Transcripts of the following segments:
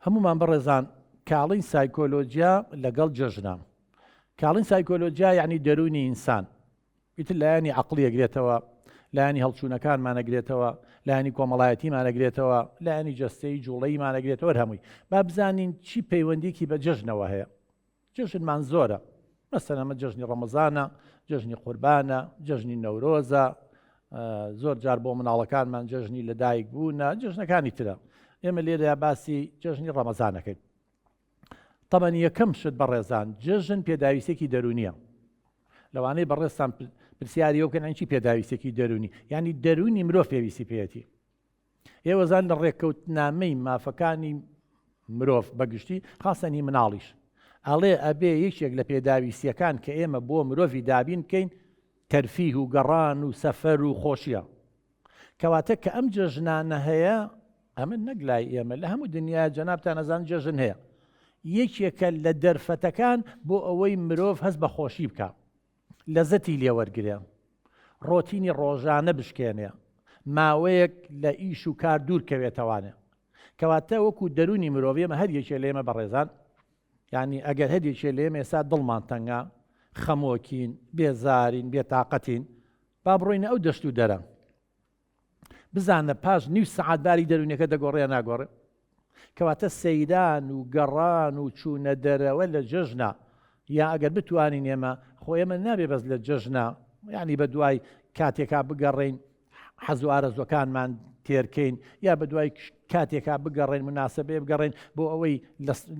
هەمومان بەڕێزان کاڵین سایکۆلۆجیا لەگەڵ جەژنە. کاڵین سایکۆلۆجیا یعنی دەرونی ئینسان، ئیتر لایەنی عەقڵی ئەگرێتەوە، لایەنی هەڵچوونەکانمان ئەگرێتەوە، لایەنی کۆمەڵایەتیمان ئەگرێتەوە، لایەنی جەستەیی جوڵەییمان ئەگرێتەوە، هەمووی. با بزانین چی پەیوەندیکی بە جەژنەوە هەیە. جەژنمان زۆرە، مەسەلەن ئەمە جەژنی ڕەمەزانە، جەژنی قوربانە، جەژنی نەورۆزە، زۆر جار بۆ مناڵەکانمان جەژنی لەدایک بوونە، جەژنەکانی ترە. ئێمە لێرە باسی جەژنی ڕەمەزانەکەین. طبعاً یەکەم شت بەڕێزان، جەژن پێداویستێکی دەرونیە. لەوانەیە بەڕێستان پرسیاری ئەو بکەن چی پێداویستێکی دەرونی؟ یعنی دەرونی مرۆڤ پێویستی پێێتی. ئێوەزان لە ڕێککەوتنامەی مافەکانی مرۆڤ بەگشتی خاستەنی مناڵیش ئەڵێ ئەبێ یەکێک لە پێداویستیەکان کە ئێمە بۆ مرۆڤی دابین بکەین تەرفیه و گەڕان و سەفەر و خۆشیە. کەواتە کە ئەم جەژنانە هەیە، ئەمە نەک لای ئێمە، لە هەموو دنیا جەنابتان ئەزان جەژن هەیە. یەکێکە لە دەرفەتەکان بۆ ئەوەی مرۆڤ هەست بە خۆشی بکە، لەزەتی لێوەرگرێ، ڕۆتینی ڕۆژانە بشکێنێ، ماوەیەک لە ئیش و کار دوور کەوێتەوانێ. کەواتە وەکو دەرونی مرۆڤ ئێمە هەر یەکێ لە ئێمە بەڕێزان، یعنی ئەگەر هەر یەکێ لە ئێمە ئێستا دڵمان تەنگە، خەمۆکین، بێزارین، بێتاقەتین، با بڕۆینە ئەو دەشت و دەرە، بزانە پاش نیو سەعات داری دەرونیەکە دەگۆڕێ یا ناگۆڕێ. کەواتە سەیران و گەڕان و چوونە دەرەوە لە جەژنە، یا ئەگەر بتوانین ئێمە خۆ ئێمە نابێ بەس لە جەژنە، یعنی بە دوای کاتێکا بگەڕین حەز و ئارەزوەکانمان تێرکەین، یا بە دوای کاتێکا بگەڕین مناسبێ بگەڕین بۆ ئەوەی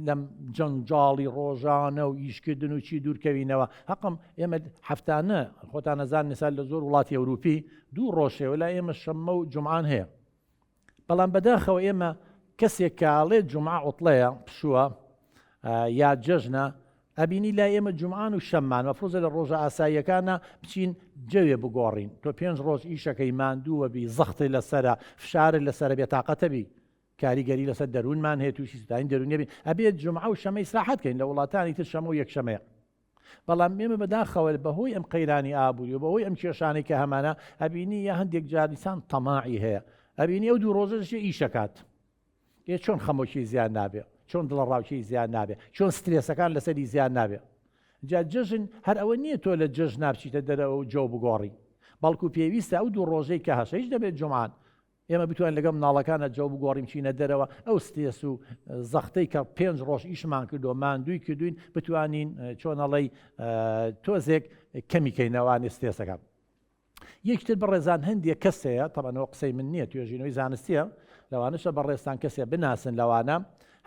لەم جەنجاڵی ڕۆژانە و ئیشکردن و چی دوورکەوینەوە. حەقم ئێمە هەفتانە خۆتان نەزان نسال لە زۆر وڵاتی ئەوروپی دوو ڕۆژێ ولا ئێمە شەممە و جومعان هەیە. بەڵام بەداخەوە ئێمە کەسێک کاڵێ جومعە عوتڵەیە پشووە یا جەژنە، ئەبینی لای ئێمە جومعان و شەممان مەفروضە لە ڕۆژە ئاساییەکانە بچین جەوێ بگۆڕین. تۆ 5 ڕۆژ ئیشەکەی ماندووە بی، زەختی لەسرە، فشارت لەسرە، بێتاقەتە بی، کاریگەری لەسەر دەروونمان هەیە، تووشی سوتانی دەرونیە بی، ئەبێت جومعە و شەمە ئیسراحەت بکەین. لە وڵاتانی تر شەمە و یەکشەمەیە. بەڵام ئێمە بەداخەوە بەهۆی ئەم قەیرانی ئابووری و بەهۆی ئەم کێشانەی کە هەمانە، ئەبینی یا هەندێک جاریسان تەماعی هەیە، ئەبینی ئەو دوو ڕۆژەشی ئیشەکات. چۆن خەمۆکی زیان نابێ، چۆن دڵڕاوکی زیان نابێ، چۆن سترێسەکان لەسەری زیان نابێ. جا جەژن هەر ئەوە نییە تۆ لە جەژن نابچیتە دەرەوە و جۆ بگۆڕی، بەڵکو پێویستە ئەو دوو ڕۆژەی کە هەشەیش دەبێت جومعان ئێمە بتوانین لەگەڵ مناڵەکانە جۆ بگۆڕیم چینە دەرەوە، ئەو سترێس و زەختەی کە 5 ڕۆژ ئیشمان کردو ماندووی کردوین بتوانین چۆنەڵی تۆزێک کەمیکەینەوانی سترێسەکان. یەکتر بەڕێزان هەندێک کەسەیە، تەمەنەوە قسەی من نییە، توێژینەوەی زانستیە، لەوانەشە بەڕێستان کەسێ بناسن لەوانە،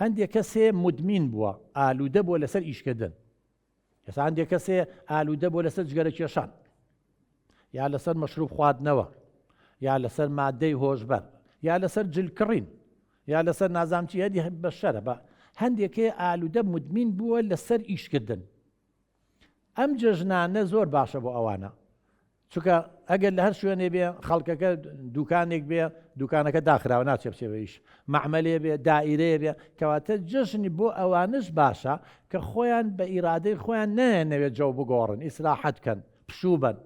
هەندێک کەسێ مدمین بووە، ئالوودە بۆ لەسەر ئیشکردن. ئێستا هەندێک کەسێ ئالوودە بۆ لەسەر جگەرە کێشان، یا لەسەر مەشروب خواردنەوە، یا لەسەر مادەی هۆشبەر، یا لەسەر جلکڕین، یا لەسەر نازامچی هەدی بە شەرە بە هەندێکێ ئالوودە مدمین بووە لەسەر ئیشکردن. ئەم جەژنانە زۆر باشە بۆ ئەوانە، چونکە ئەگەر لە هەر شوێنێ بێ خەڵکەکە دوکانێک بێ، دوکانەکە داخراوە ناچێ بچێەوەیش، مەعمەلێ بێ، دائیرەیە بێ، کەواتە جەژنی بۆ ئەوانش باشە کە خۆیان بە ئیرادەی خۆیان نەیەنەوێت جەو بگۆڕن، ئیسراحەت بکەن، پشوو بن،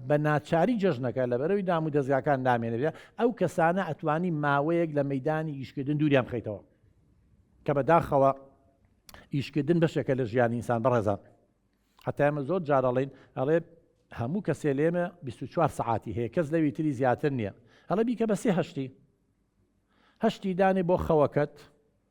بە ناچاری جەژنەکە لەبەرەوەی دام و دەستگاکان نامێنێت. ئەو کەسانە ئەتوانی ماوەیەک لە مەیدانی ئیشکردن دووریان بخەیتەوە، کە بەداخەوە ئیشکردن بەشێکە لە ژیانی ئینسان بەڕێزان. هەتا ئێمە زۆر جارەڵێن ئەڵێ هەموو کەسێ لێمە 24 سەعاتی هەیە، کەس لەوی تری زیاتر نییە. هەڵە بیکە بە 3 هەشتی دانێ بۆ خەوەکەت،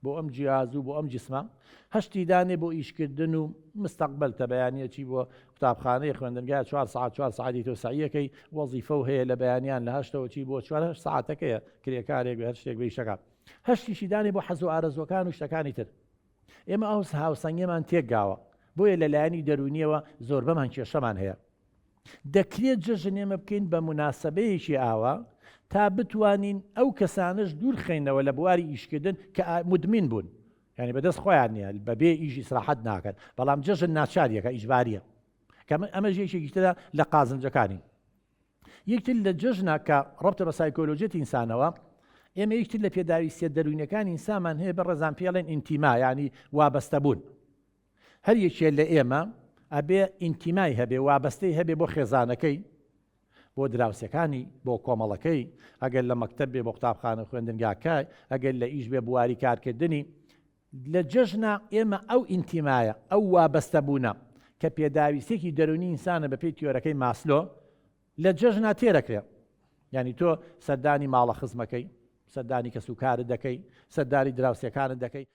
بۆ ئەم جیاز و بۆ ئەم جسمە، 8 دانێ بۆ ئیشکردن و مستەقبەلتە بەیانیەکی بۆ قوتابخانەی خوێندنگای 4 ساعتی تۆ سعیەکەی وەزیفە و هەیە لە بەیانیان لە 8ەوەی بۆ 4 ساعتەکەیە کرێکارێک بە هەر شتێک بە ئیشەکە. 8 دانێ بۆ حەز و ئارەزوەکان و شتەکانی تر. ئێمە ئەو هاوسەنگێمان تێکگاوە، بۆیە لەلایەنی دەرونیەوە زۆر بەمان کێشەمان هەیە. دەکرێت جەژن ئێمە بکەین بە مناسبەیەکی ئاوا تا بتوانین ئەو کەسانش دوور خەینەوە لە بواری ئیشکردن کە مدمین بوون، یعنی بەدەست خۆیان نییە بەبێ ئیژی ئیسراحەت ناکەن، بەڵام جەژن ناچاریەکە، ئیجباریە، کە ئەمە یەکێکی ترە لە قازنجەکانی. یەکتر لە جەژنە کە ڕەبتە بە سایکۆلۆجیەتی ئینسانەوە، ئێمە یەکتر لە پێداویستیە دەرونیەکانی ئینسانمان هەیە بەڕێزان پێڵێن ئینتیما، یعنی وابەستەبوون. هەر یەکێ لە ئێمە ئەبێ ئینتیمای هەبێ، وابەستەی هەبێ بۆ خێزانەکەی، بۆ دراوسەکانی، بۆ کۆمەڵەکەی، ئەگەر لە مەکتەب بێ بۆ قوتابخانە خوێندنگاکای، ئەگەر لە ئیش بێ بواری کارکردنی، لە جەژنە ئێمە ئەو ئینتیمایە ئەو وابەستەبوونە کە پێداویستێکی دەرونی ئینسانە بە پێی تیۆرەکەی ماسلۆ لە جەژنە تێرەکرێ. یعنی تۆ سەردانی ماڵە خزمەکەی، سەردانی کەسوکارت دەکەی، سەردانی دراوسێکانت دەکەی.